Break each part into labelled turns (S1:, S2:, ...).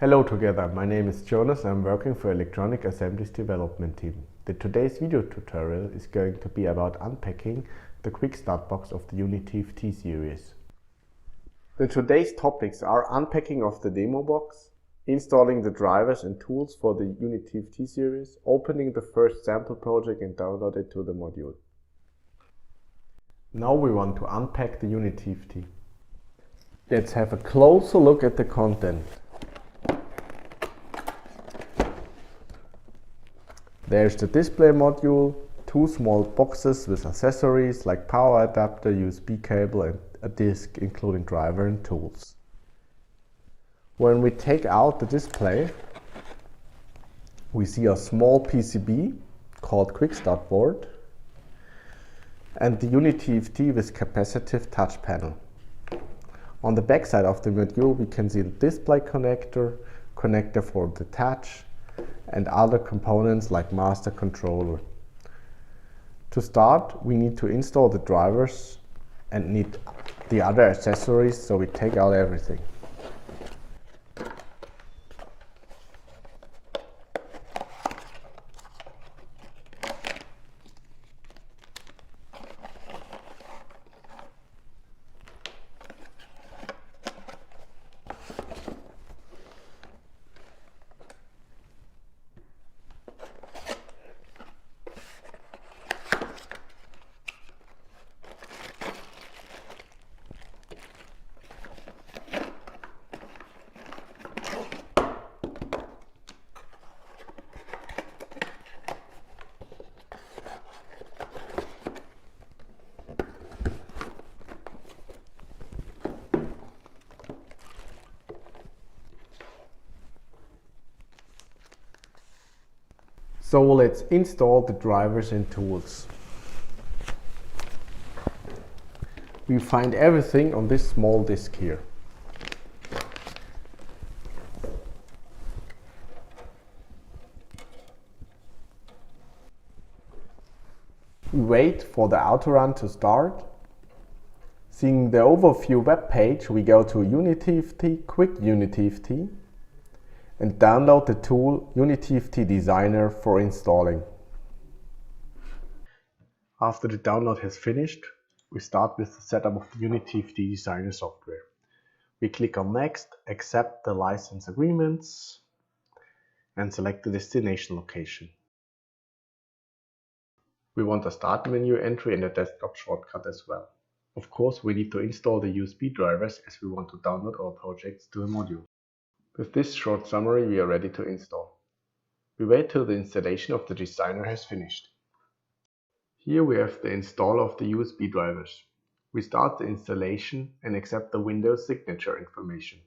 S1: Hello together, my name is Jonas and I'm working for Electronic Assemblies development team. Today's video tutorial is going to be about unpacking the quick start box of the uniTFT series. Today's topics are unpacking of the demo box, installing the drivers and tools for the uniTFT series, opening the first sample project and download it to the module. Now we want to unpack the uniTFT. Let's have a closer look at the content. There's the display module, two small boxes with accessories like power adapter, USB cable and a disk including driver and tools. When we take out the display, we see a small PCB called Quick Start board and the uniTFT with capacitive touch panel. On the back side of the module we can see the display connector, connector for the touch, and other components like master controller. To start, we need to install the drivers and need the other accessories, so we take out everything. So let's install the drivers and tools. We find everything on this small disk here. We wait for the autorun to start. Seeing the overview web page, we go to uniTFT, QUICKuniTFT, and download the tool uniTFTDesigner for installing. After the download has finished, we start with the setup of the uniTFTDesigner software. We click on Next, accept the license agreements, and select the destination location. We want a start menu entry and a desktop shortcut as well. Of course, we need to install the USB drivers as we want to download our projects to the module. With this short summary, we are ready to install. We wait till the installation of the designer has finished. Here we have the install of the USB drivers. We start the installation and accept the Windows signature information.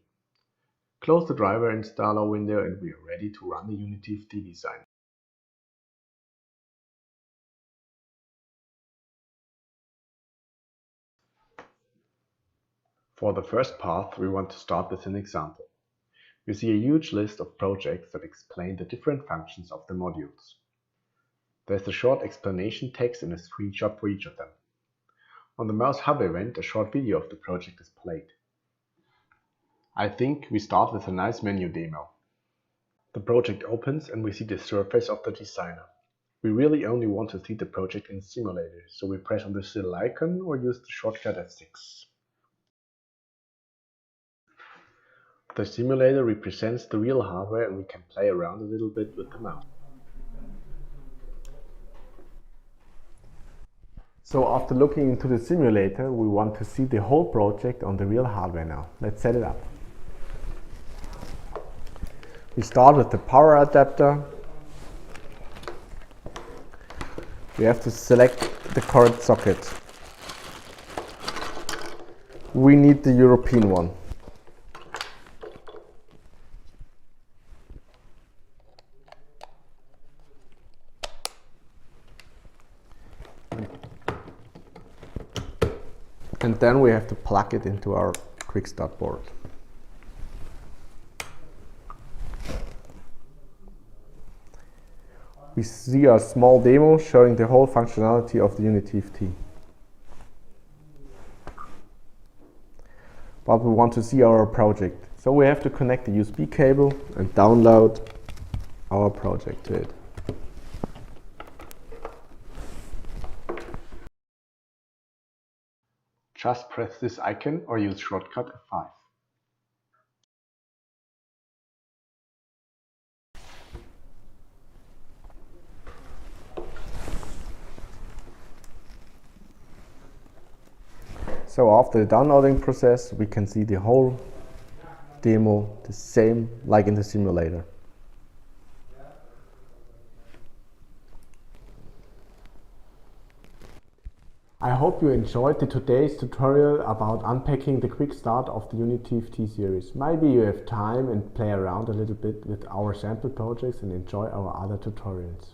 S1: Close the driver installer window and we are ready to run the uniTFTDesigner. For the first path, we want to start with an example. You see a huge list of projects that explain the different functions of the modules. There's a short explanation text and a screenshot for each of them. On the mouse hub event, a short video of the project is played. I think we start with a nice menu demo. The project opens and we see the surface of the designer. We really only want to see the project in the simulator, so we press on the little icon or use the shortcut F6. The simulator represents the real hardware and we can play around a little bit with the mouse. So after looking into the simulator, we want to see the whole project on the real hardware now. Let's set it up. We start with the power adapter. We have to select the correct socket. We need the European one. And then we have to plug it into our quick start board. We see a small demo showing the whole functionality of the uniTFT. But we want to see our project. So we have to connect the USB cable and download our project to it. Just press this icon or use shortcut F5. So after the downloading process, we can see the whole demo the same like in the simulator. I hope you enjoyed today's tutorial about unpacking the quick start of the uniTFT series. Maybe you have time and play around a little bit with our sample projects and enjoy our other tutorials.